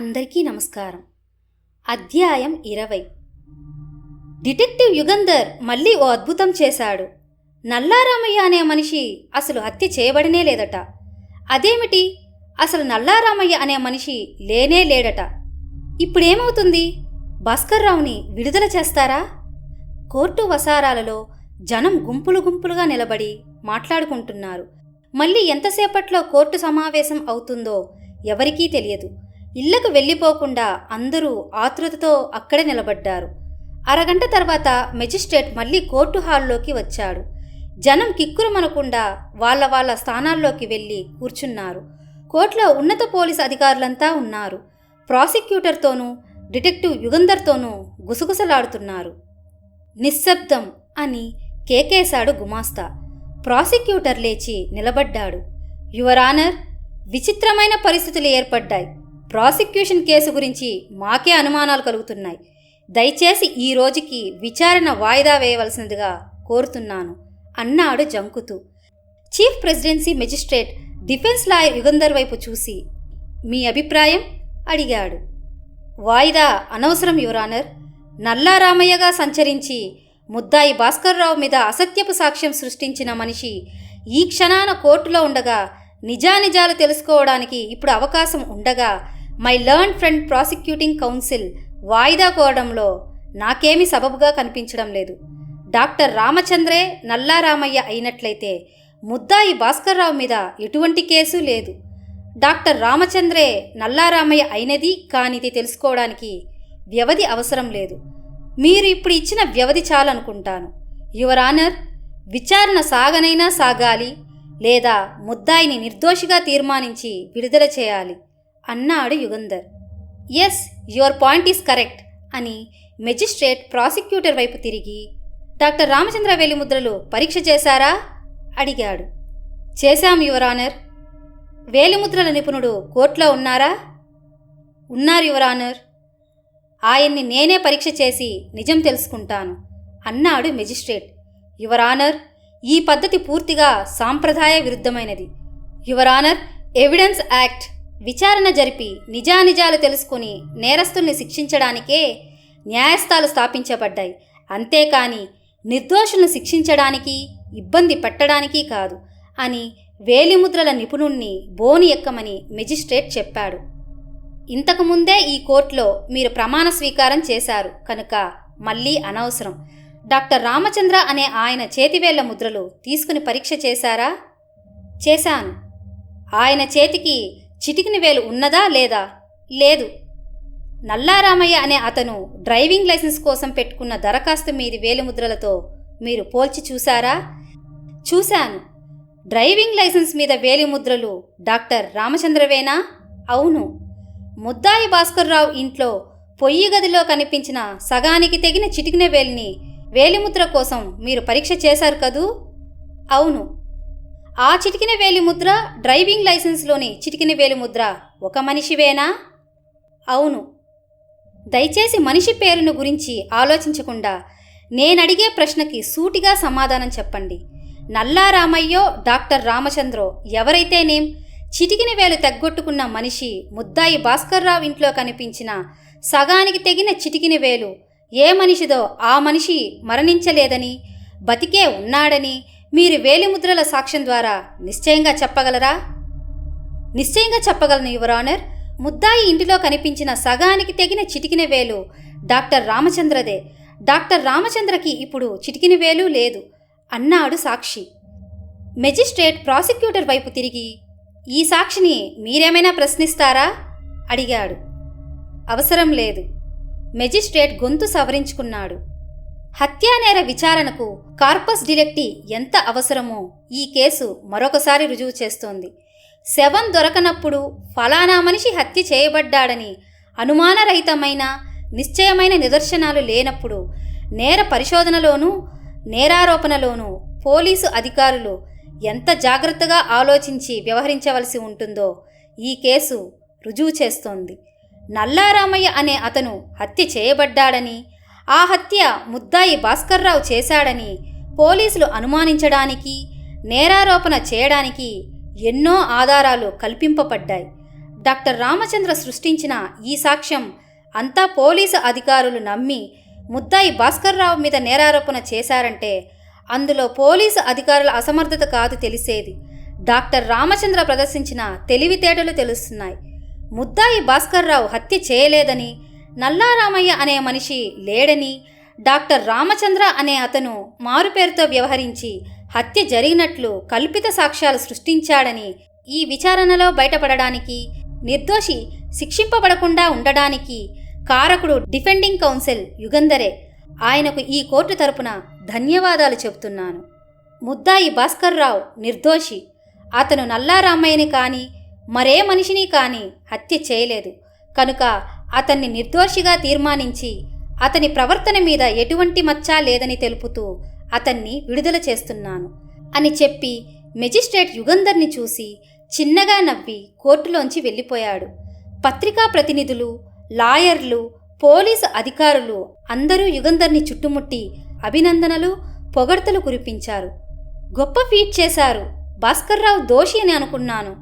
అందరికీ నమస్కారం. అధ్యాయం 20. డిటెక్టివ్ యుగంధర్ మళ్ళీ ఓ అద్భుతం చేశాడు. నల్లారామయ్య అనే మనిషి అసలు హత్య చేయబడనే లేదట. అదేమిటి, అసలు నల్లారామయ్య అనే మనిషి లేనే లేడట. ఇప్పుడేమవుతుంది? భాస్కర్రావుని విడుదల చేస్తారా? కోర్టు వసారాలలో జనం గుంపులు గుంపులుగా నిలబడి మాట్లాడుకుంటున్నారు. మళ్ళీ ఎంతసేపట్లో కోర్టు సమావేశం అవుతుందో ఎవరికీ తెలియదు. ఇళ్లకు వెళ్ళిపోకుండా అందరూ ఆతృతతో అక్కడే నిలబడ్డారు. అరగంట తర్వాత మెజిస్ట్రేట్ మళ్ళీ కోర్టు హాల్లోకి వచ్చాడు. జనం కిక్కురుమనకుండా వాళ్ళ స్థానాల్లోకి వెళ్ళి కూర్చున్నారు. కోర్టులో ఉన్నత పోలీసు అధికారులంతా ఉన్నారు. ప్రాసిక్యూటర్తోనూ డిటెక్టివ్ యుగంధర్తోనూ గుసగుసలాడుతున్నారు. నిశ్శబ్దం అని కేకేశాడు గుమాస్తా. ప్రాసిక్యూటర్ లేచి నిలబడ్డాడు. యువర్ ఆనర్, విచిత్రమైన పరిస్థితులు ఏర్పడ్డాయి. ప్రాసిక్యూషన్ కేసు గురించి మాకే అనుమానాలు కలుగుతున్నాయి. దయచేసి ఈ రోజుకి విచారణ వాయిదా వేయవలసిందిగా కోరుతున్నాను అన్నాడు జంకుతూ. Chief presidency magistrate defence lawyer Yugandhar వైపు చూసి మీ అభిప్రాయం అడిగాడు. వాయిదా అనవసరం యువర్ ఆనర్. నల్లారామయ్యగా సంచరించి ముద్దాయి భాస్కర్రావు మీద అసత్యపు సాక్ష్యం సృష్టించిన మనిషి ఈ క్షణాన కోర్టులో ఉండగా నిజానిజాలు తెలుసుకోవడానికి ఇప్పుడు అవకాశం ఉండగా my learned friend prosecuting council వాయిదా కోరడంలో నాకేమీ సబబుగా కనిపించడం లేదు. డాక్టర్ రామచంద్రే నల్లారామయ్య అయినట్లయితే ముద్దాయి భాస్కర్రావు మీద ఎటువంటి కేసు లేదు. డాక్టర్ రామచంద్రే నల్లారామయ్య అయినది కానిది తెలుసుకోవడానికి వ్యవధి అవసరం లేదు. మీరు ఇప్పుడు ఇచ్చిన వ్యవధి చాలనుకుంటాను. యువర్ ఆనర్, విచారణ సాగనైనా సాగాలి, లేదా ముద్దాయిని నిర్దోషిగా తీర్మానించి విడుదల చేయాలి అన్నాడు Yugandhar. Yes, your point is correct అని మెజిస్ట్రేట్ ప్రాసిక్యూటర్ వైపు తిరిగి డాక్టర్ రామచంద్ర వేలిముద్రలు పరీక్ష చేశారా అడిగాడు. చేశాం యువర్ ఆనర్. వేలిముద్రల నిపుణుడు కోర్టులో ఉన్నారా? ఉన్నారు యువర్ ఆనర్. ఆయన్ని నేనే పరీక్ష చేసి నిజం తెలుసుకుంటాను అన్నాడు మెజిస్ట్రేట్. యువర్ ఆనర్, ఈ పద్ధతి పూర్తిగా సాంప్రదాయ విరుద్ధమైనది. యువర్ ఆనర్, ఎవిడెన్స్ యాక్ట్ విచారణ జరిపి నిజానిజాలు తెలుసుకుని నేరస్తుల్ని శిక్షించడానికే న్యాయస్థానాలు స్థాపించబడ్డాయి, అంతేకాని నిర్దోషులను శిక్షించడానికి ఇబ్బంది పెట్టడానికి కాదు అని వేలిముద్రల నిపుణుణ్ణి బోని ఎక్కమని మెజిస్ట్రేట్ చెప్పాడు. ఇంతకుముందే ఈ కోర్టులో మీరు ప్రమాణ స్వీకారం చేశారు కనుక మళ్ళీ అనవసరం. డాక్టర్ రామచంద్ర అనే ఆయన చేతివేళ్ల ముద్రలు తీసుకుని పరీక్ష చేశారా? చేశాను. ఆయన చేతికి చిటికిన వేలు ఉన్నదా లేదా? లేదు. నల్లారామయ్య అనే అతను డ్రైవింగ్ లైసెన్స్ కోసం పెట్టుకున్న దరఖాస్తు మీది వేలిముద్రలతో మీరు పోల్చి చూశారా? చూశాను. డ్రైవింగ్ లైసెన్స్ మీద వేలిముద్రలు డాక్టర్ రామచంద్రవేనా? అవును. ముద్దాయి భాస్కర్రావు ఇంట్లో పొయ్యి గదిలో కనిపించిన సగానికి తెగిన చిటికిన వేలిని వేలిముద్ర కోసం మీరు పరీక్ష చేశారు కదూ? అవును. ఆ చిటికిన వేలిముద్ర డ్రైవింగ్ లైసెన్స్లోని చిటికిన వేలిముద్ర ఒక మనిషివేనా? అవును. దయచేసి మనిషి పేరును గురించి ఆలోచించకుండా నేనడిగే ప్రశ్నకి సూటిగా సమాధానం చెప్పండి. నల్లారామయ్యో డాక్టర్ రామచంద్రో ఎవరైతేనేం చిటికిన వేలు తెగ్గొట్టుకున్న మనిషి ముద్దాయి భాస్కర్రావు ఇంట్లో కనిపించిన సగానికి తెగిన చిటికిన వేలు ఏ మనిషిదో ఆ మనిషి మరణించలేదని, బతికే ఉన్నాడని మీరు వేలిముద్రల సాక్ష్యం ద్వారా నిశ్చయంగా చెప్పగలరా? నిశ్చయంగా చెప్పగలను యువర్ ఆనర్. ముద్దాయి ఇంటిలో కనిపించిన సగానికి తెగిన చిటికిన వేలు డాక్టర్ రామచంద్రదే. డాక్టర్ రామచంద్రకి ఇప్పుడు చిటికిన వేలు లేదు అన్నాడు సాక్షి. మెజిస్ట్రేట్ ప్రాసిక్యూటర్ వైపు తిరిగి ఈ సాక్షిని మీరేమైనా ప్రశ్నిస్తారా అడిగాడు. అవసరం లేదు. మెజిస్ట్రేట్ గొంతు సవరించుకున్నాడు. హత్యానేర విచారణకు కార్పస్ డిలెక్టి ఎంత అవసరమో ఈ కేసు మరొకసారి రుజువు చేస్తోంది. శవం దొరకనప్పుడు ఫలానా మనిషి హత్య చేయబడ్డాడని అనుమానరహితమైన నిశ్చయమైన నిదర్శనాలు లేనప్పుడు నేర పరిశోధనలోనూ నేరారోపణలోనూ పోలీసు అధికారులు ఎంత జాగ్రత్తగా ఆలోచించి వ్యవహరించవలసి ఉంటుందో ఈ కేసు రుజువు చేస్తోంది. నల్లారామయ్య అనే అతను హత్య చేయబడ్డాడని, ఆ హత్య ముద్దాయి భాస్కర్రావు చేశాడని పోలీసులు అనుమానించడానికి, నేరారోపణ చేయడానికి ఎన్నో ఆధారాలు కల్పింపబడ్డాయి. డాక్టర్ రామచంద్ర సృష్టించిన ఈ సాక్ష్యం అంతా పోలీసు అధికారులు నమ్మి ముద్దాయి భాస్కర్రావు మీద నేరారోపణ చేశారంటే అందులో పోలీసు అధికారుల అసమర్థత కాదు తెలిసేది, డాక్టర్ రామచంద్ర ప్రదర్శించిన తెలివితేటలు తెలుస్తున్నాయి. ముద్దాయి భాస్కర్రావు హత్య చేయలేదని, నల్లారామయ్య అనే మనిషి లేడని, డాక్టర్ రామచంద్ర అనే అతను మారుపేరుతో వ్యవహరించి హత్య జరిగినట్లు కల్పిత సాక్ష్యాలు సృష్టించాడని ఈ విచారణలో బయటపడడానికి, నిర్దోషి శిక్షింపబడకుండా ఉండడానికి కారకుడు డిఫెండింగ్ కౌన్సిల్ యుగంధరే. ఆయనకు ఈ కోర్టు తరపున ధన్యవాదాలు చెబుతున్నాను. ముద్దాయి భాస్కర్రావు నిర్దోషి. అతను నల్లారామయ్యని కానీ మరే మనిషిని కానీ హత్య చేయలేదు కనుక అతన్ని నిర్దోషిగా తీర్మానించి అతని ప్రవర్తన మీద ఎటువంటి మచ్చ లేదని తెలుపుతూ అతన్ని విడుదల చేస్తున్నాను అని చెప్పి మెజిస్ట్రేట్ యుగంధర్ని చూసి చిన్నగా నవ్వి కోర్టులోంచి వెళ్ళిపోయాడు. పత్రికా ప్రతినిధులు, లాయర్లు, పోలీసు అధికారులు అందరూ యుగంధర్ని చుట్టుముట్టి అభినందనలు, పొగడ్తలు కురిపించారు. గొప్ప ఫీట్ చేశారు, భాస్కర్రావు దోషి అని అనుకున్నాను.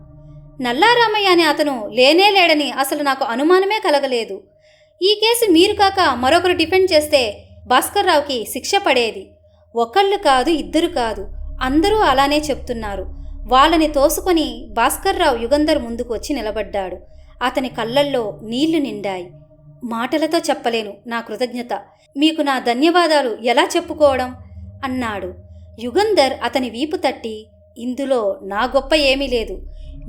నల్లారామయ్య అనే అతను లేనేలేడని అసలు నాకు అనుమానమే కలగలేదు. ఈ కేసు మీరు కాక మరొకరు డిఫెండ్ చేస్తే భాస్కర్రావుకి శిక్ష పడేది. ఒకళ్ళు కాదు, ఇద్దరు కాదు, అందరూ అలానే చెప్తున్నారు. వాళ్ళని తోసుకొని భాస్కర్రావు యుగంధర్ ముందుకు వచ్చి నిలబడ్డాడు. అతని కళ్ళల్లో నీళ్లు నిండాయి. మాటలతో చెప్పలేను నా కృతజ్ఞత, మీకు నా ధన్యవాదాలు ఎలా చెప్పుకోవడం అన్నాడు. యుగంధర్ అతని వీపు తట్టి, ఇందులో నా గొప్ప ఏమీ లేదు,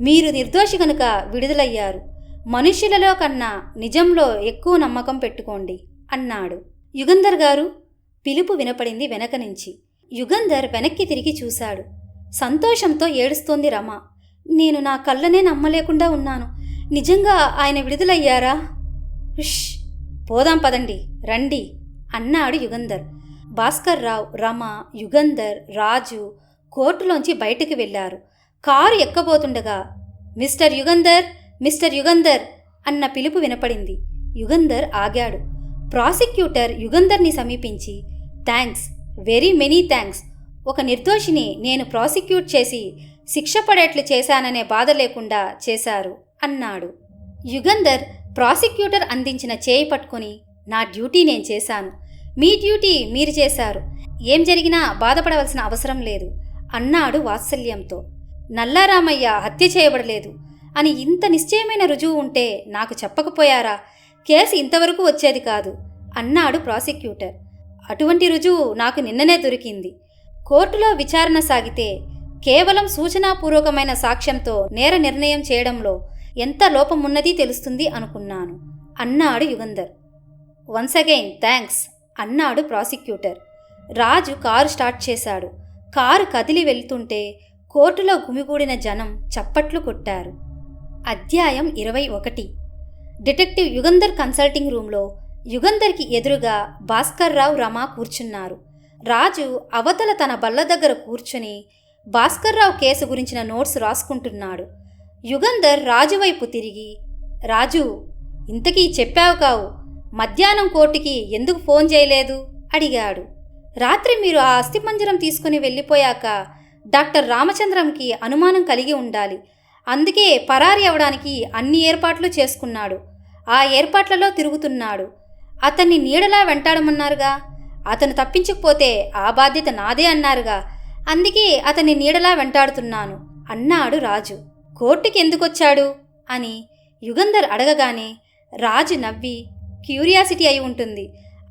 మీరు నిర్దోషి కనుక విడుదలయ్యారు. మనుష్యులలో కన్నా నిజంలో ఎక్కువ నమ్మకం పెట్టుకోండి అన్నాడు. యుగంధర్ గారు పిలుపు వినపడింది వెనక నుంచి. యుగంధర్ వెనక్కి తిరిగి చూశాడు. సంతోషంతో ఏడుస్తోంది రమ. నేను నా కళ్ళనే నమ్మలేకుండా ఉన్నాను. నిజంగా ఆయన విడుదలయ్యారా? ఉష్, పోదాం పదండి, రండి అన్నాడు యుగంధర్. భాస్కర్రావు, రమ, యుగంధర్, రాజు కోర్టులోంచి బయటికి వెళ్లారు. కారు ఎక్కబోతుండగా మిస్టర్ యుగంధర్, మిస్టర్ యుగంధర్ అన్న పిలుపు వినపడింది. యుగంధర్ ఆగాడు. ప్రాసిక్యూటర్ యుగంధర్ని సమీపించి, థ్యాంక్స్, వెరీ మెనీ థ్యాంక్స్. ఒక నిర్దోషిని నేను ప్రాసిక్యూట్ చేసి శిక్ష పడేట్లు చేశాననే బాధ లేకుండా చేశారు అన్నాడు. యుగంధర్ ప్రాసిక్యూటర్ అందించిన చేయి పట్టుకొని, నా డ్యూటీ నేను చేశాను, మీ డ్యూటీ మీరు చేశారు, ఏం జరిగినా బాధపడవలసిన అవసరం లేదు అన్నాడు వాత్సల్యంతో. నల్లారామయ్య హత్య చేయబడలేదు అని ఇంత నిశ్చయమైన రుజువు ఉంటే నాకు చెప్పకపోయారా? కేసు ఇంతవరకు వచ్చేది కాదు అన్నాడు ప్రాసిక్యూటర్. అటువంటి రుజువు నాకు నిన్ననే దొరికింది. కోర్టులో విచారణ సాగితే కేవలం సూచనాపూర్వకమైన సాక్ష్యంతో నేర నిర్ణయం చేయడంలో ఎంత లోపమున్నది తెలుస్తుంది అనుకున్నాను అన్నాడు యుగంధర్. వన్స్ అగైన్ థ్యాంక్స్ అన్నాడు ప్రాసిక్యూటర్. రాజు కారు స్టార్ట్ చేశాడు. కారు కదిలి వెళ్తుంటే కోర్టులో గుమిగూడిన జనం చప్పట్లు కొట్టారు. అధ్యాయం 21. డిటెక్టివ్ యుగంధర్ కన్సల్టింగ్ రూంలో యుగంధర్కి ఎదురుగా భాస్కర్రావు, రమ కూర్చున్నారు. రాజు అవతల తన బల్ల దగ్గర కూర్చుని భాస్కర్రావు కేసు గురించిన నోట్స్ రాసుకుంటున్నాడు. యుగంధర్ రాజు వైపు తిరిగి, రాజు, ఇంతకీ చెప్పావు కావు, మధ్యాహ్నం కోర్టుకి ఎందుకు ఫోన్ చేయలేదు అడిగాడు. రాత్రి మీరు ఆ అస్థిపంజరం తీసుకుని వెళ్ళిపోయాక డాక్టర్ రామచంద్రంకి అనుమానం కలిగి ఉండాలి. అందుకే పరారి అవడానికి అన్ని ఏర్పాట్లు చేసుకున్నాడు. ఆ ఏర్పాట్లలో తిరుగుతున్నాడు. అతన్ని నీడలా వెంటాడమన్నారుగా. అతను తప్పించకపోతే ఆ బాధ్యత నాదే అన్నారుగా. అందుకే అతన్ని నీడలా వెంటాడుతున్నాను అన్నాడు రాజు. కోర్టుకి ఎందుకొచ్చాడు అని యుగంధర్ అడగగానే రాజు నవ్వి, క్యూరియాసిటీ అయి ఉంటుంది,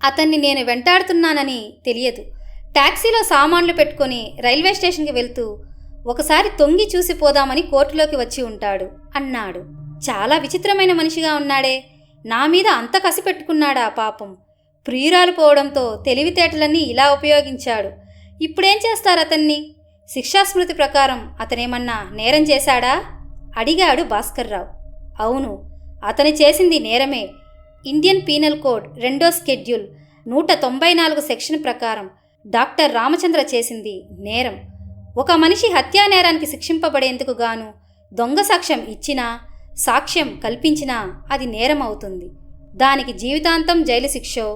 అతన్ని నేను వెంటాడుతున్నానని తెలియదు. టాక్సీలో సామాన్లు పెట్టుకొని రైల్వే స్టేషన్కి వెళ్తూ ఒకసారి తొంగి చూసిపోదామని కోర్టులోకి వచ్చి ఉంటాడు అన్నాడు. చాలా విచిత్రమైన మనిషిగా ఉన్నాడే, నా మీద అంత కసి పెట్టుకున్నాడా పాపం. ప్రియురాలు పోవడంతో తెలివితేటలన్నీ ఇలా ఉపయోగించాడు. ఇప్పుడేం చేస్తారు అతన్ని? శిక్షాస్మృతి ప్రకారం అతనేమన్నా నేరం చేశాడా అడిగాడు భాస్కర్రావు. అవును, అతను చేసింది నేరమే. ఇండియన్ పీనల్ కోడ్ 2వ షెడ్యూల్ 194 సెక్షన్ ప్రకారం డాక్టర్ రామచంద్ర చేసింది నేరం. ఒక మనిషి హత్యా నేరానికి శిక్షింపబడేందుకు గాను దొంగ సాక్ష్యం ఇచ్చినా, సాక్ష్యం కల్పించినా అది నేరం అవుతుంది. దానికి జీవితాంతం జైలు శిక్షో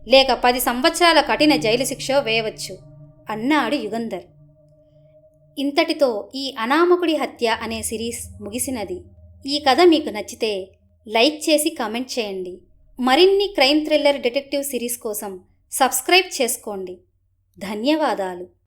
లేక 10 సంవత్సరాల కఠిన జైలు శిక్షో వేయవచ్చు అన్నాడు యుగంధర్. ఇంతటితో ఈ అనామకుడి హత్య అనే సిరీస్ ముగిసినది. ఈ కథ మీకు నచ్చితే లైక్ చేసి కామెంట్ చేయండి. మరిన్ని క్రైమ్ థ్రిల్లర్ డిటెక్టివ్ సిరీస్ కోసం సబ్స్క్రైబ్ చేసుకోండి. ధన్యవాదాలు.